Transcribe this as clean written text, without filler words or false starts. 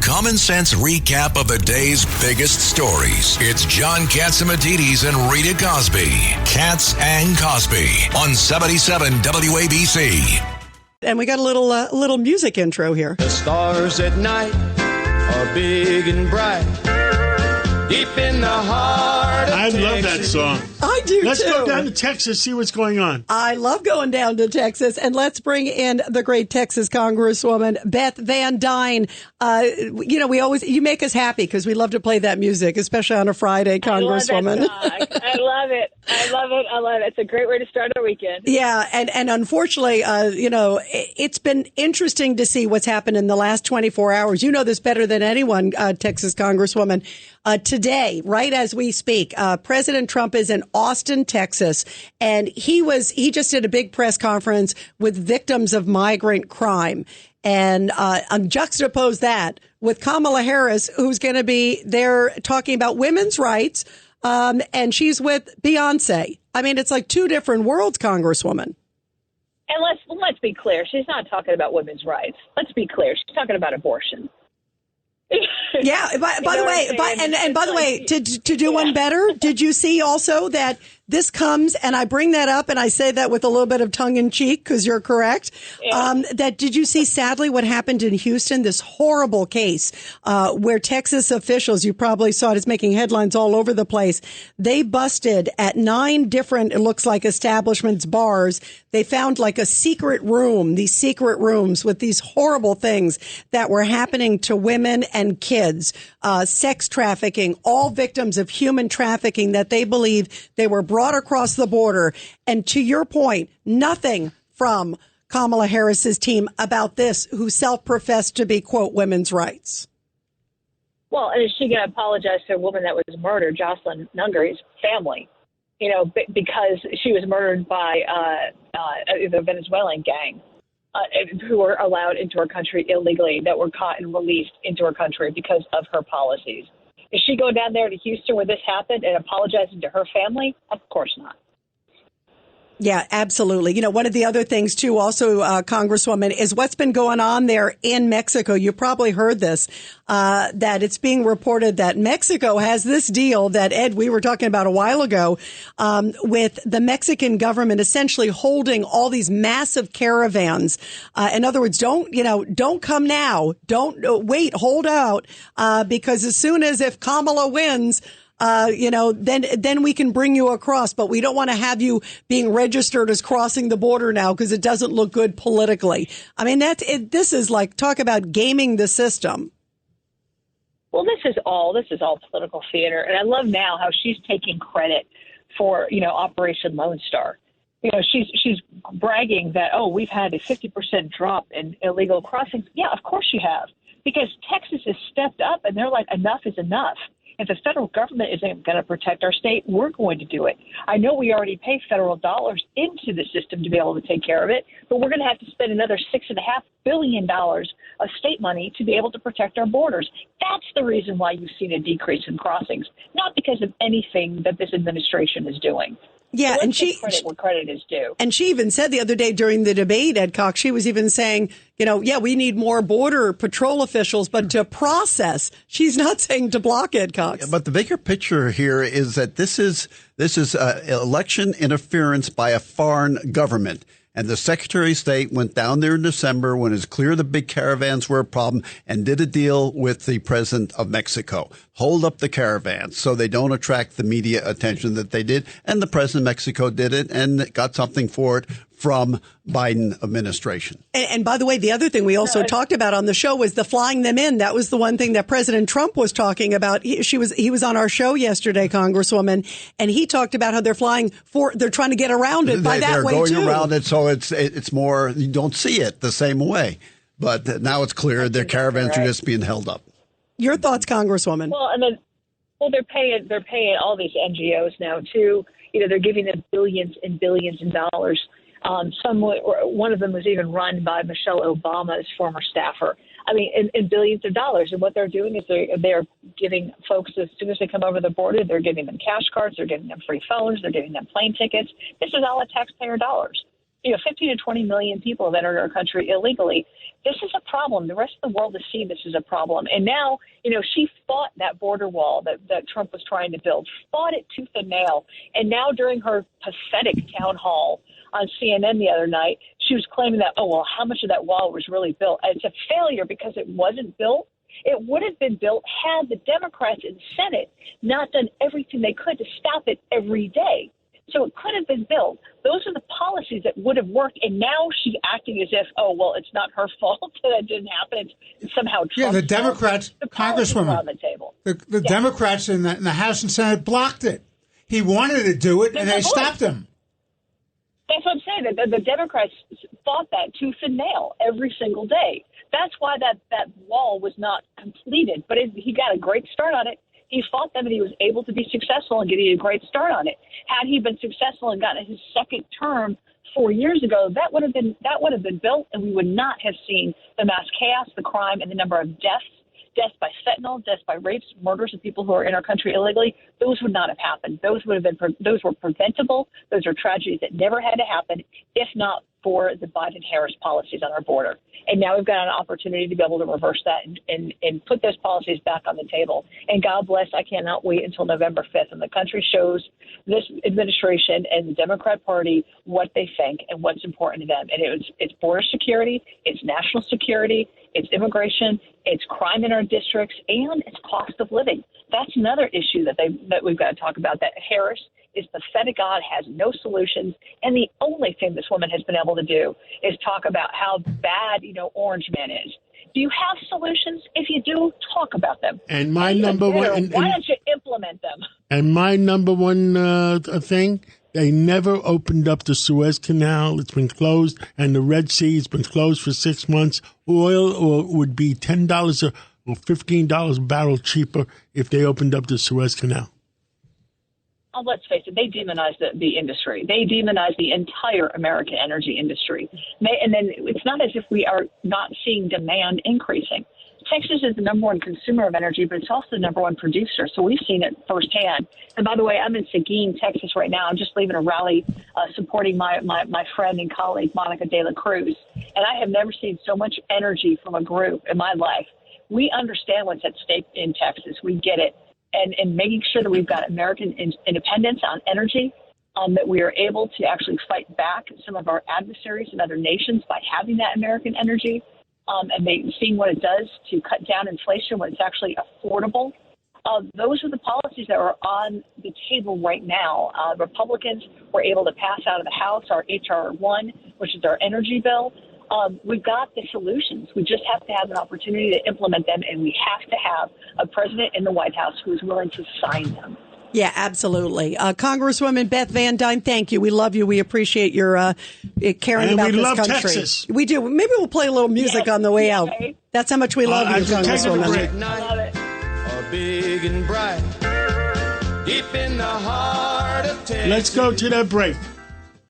common sense recap of the day's biggest stories. It's John Catsimatidis and Rita Cosby. Katz and Cosby on 77 WABC. And we got a little music intro here. The stars at night are big and bright. Deep in the heart of I Texas. love that song. I do, Let's too. go down to Texas, see what's going on. I love going down to Texas. And let's bring in the great Texas Congresswoman, Beth Van Duyne. You make us happy because we love to play that music, especially on a Friday, Congresswoman. I love it. It's a great way to start our weekend. Yeah. And unfortunately, it's been interesting to see what's happened in the last 24 hours. You know this better than anyone, Texas Congresswoman. Today, right as we speak, President Trump is in Austin, Texas, and he just did a big press conference with victims of migrant crime. And juxtapose that with Kamala Harris, who's going to be there talking about women's rights, and she's with Beyonce. I mean, it's like two different worlds, Congresswoman. And let's be clear. She's not talking about women's rights. Let's be clear. She's talking about abortion. Yeah. By the way, to do one better, did you see also that this comes, and I bring that up, and I say that with a little bit of tongue in cheek because you're correct. Yeah. Did you see sadly what happened in Houston? This horrible case where Texas officials, you probably saw it, it's making headlines all over the place. They busted at 9 different, it looks like, establishments, bars. They found like a secret room, these secret rooms with these horrible things that were happening to women and kids, sex trafficking, all victims of human trafficking that they believe they were brought across the border. And to your point, nothing from Kamala Harris's team about this, who self-professed to be, quote, women's rights. Well, and is she going to apologize to a woman that was murdered, Jocelyn Nungary's family? Because she was murdered by the Venezuelan gang who were allowed into our country illegally, that were caught and released into our country because of her policies. Is she going down there to Houston where this happened and apologizing to her family? Of course not. Yeah, absolutely. One of the other things, too, also, Congresswoman, is what's been going on there in Mexico. You probably heard this, that it's being reported that Mexico has this deal that, Ed, we were talking about a while ago, with the Mexican government essentially holding all these massive caravans. In other words, don't come now. Don't wait, hold out, because as soon as if Kamala wins, then we can bring you across, but we don't want to have you being registered as crossing the border now because it doesn't look good politically. I mean, this is like, talk about gaming the system. Well, this is all political theater. And I love now how she's taking credit for, Operation Lone Star. She's bragging that, we've had a 50% drop in illegal crossings. Yeah, of course you have, because Texas has stepped up and they're like, enough is enough. If the federal government isn't going to protect our state, we're going to do it. I know we already pay federal dollars into the system to be able to take care of it, but we're going to have to spend another $6.5 billion of state money to be able to protect our borders. That's the reason why you've seen a decrease in crossings, not because of anything that this administration is doing. Yeah, so and credit where credit is due. And she even said the other day during the debate, Ed Cox, she was even saying, we need more border patrol officials, but to process. She's not saying to block, Ed Cox. But the bigger picture here is that this is election interference by a foreign government. And the Secretary of State went down there in December when it was clear the big caravans were a problem and did a deal with the president of Mexico. Hold up the caravans so they don't attract the media attention that they did. And the president of Mexico did it and got something for it from Biden administration. And by the way, the other thing we also talked about on the show was the flying them in. That was the one thing that President Trump was talking about. He was on our show yesterday, Congresswoman, and he talked about how they're trying to get around it by that way too. They're going around it, so it's more, you don't see it the same way. But now it's clear their caravans are just being held up. Your thoughts, Congresswoman? Well, they're paying all these NGOs now too. They're giving them billions and billions of dollars. One of them was even run by Michelle Obama's former staffer. I mean, in billions of dollars. And what they're doing is they're giving folks, as soon as they come over the border, they're giving them cash cards, they're giving them free phones, they're giving them plane tickets. This is all taxpayer dollars. 15 to 20 million people that entered our country illegally. This is a problem. The rest of the world has seen this as a problem. And now, she fought that border wall that Trump was trying to build, fought it tooth and nail. And now during her pathetic town hall on CNN the other night, she was claiming that, how much of that wall was really built? And it's a failure because it wasn't built. It would have been built had the Democrats in the Senate not done everything they could to stop it every day. So it could have been built. Those are the policies that would have worked. And now she's acting as if, it's not her fault that it didn't happen. It's somehow Trump's the Democrats, the Congresswoman, on the table. The Democrats in the House and Senate blocked it. He wanted to do it, and they stopped him. That's what I'm saying. The Democrats fought that tooth and nail every single day. That's why that wall was not completed. But he got a great start on it. He fought them, and he was able to be successful in getting a great start on it. Had he been successful and gotten his second term 4 years ago, that would have been built, and we would not have seen the mass chaos, the crime, and the number of deaths by fentanyl, deaths by rapes, murders of people who are in our country illegally. Those would not have happened. Those were preventable. Those are tragedies that never had to happen, if not for the Biden-Harris policies on our border. And now we've got an opportunity to be able to reverse that and put those policies back on the table. And God bless, I cannot wait until November 5th. And the country shows this administration and the Democrat Party what they think and what's important to them. And it's border security, it's national security, it's immigration, it's crime in our districts, and it's cost of living. That's another issue that we've got to talk about, that Harris is pathetic, God, has no solutions. And the only thing this woman has been able to do is talk about how bad, Orange Man is. Do you have solutions? If you do, talk about them. And my number one... Why don't you implement them? And my number one thing, they never opened up the Suez Canal. It's been closed. And the Red Sea has been closed for 6 months. Oil would be $10 or $15 a barrel cheaper if they opened up the Suez Canal. Let's face it, they demonize the industry. They demonize the entire American energy industry. And then it's not as if we are not seeing demand increasing. Texas is the number one consumer of energy, but it's also the number one producer. So we've seen it firsthand. And by the way, I'm in Seguin, Texas right now. I'm just leaving a rally supporting my friend and colleague, Monica De La Cruz. And I have never seen so much energy from a group in my life. We understand what's at stake in Texas. We get it. And making sure that we've got American independence on energy, that we are able to actually fight back some of our adversaries in other nations by having that American energy, and seeing what it does to cut down inflation when it's actually affordable. Those are the policies that are on the table right now. Republicans were able to pass out of the House our H.R. 1, which is our energy bill. We've got the solutions. We just have to have an opportunity to implement them, and we have to have a president in the White House who's willing to sign them. Yeah, absolutely. Congresswoman Beth Van Duyne, thank you. We love you. We appreciate your caring about this country. Texas. We do. Maybe we'll play a little music on the way out. That's how much we love you, Congresswoman. I love it. Are big and bright, deep in the heart of Texas. Let's go to that break.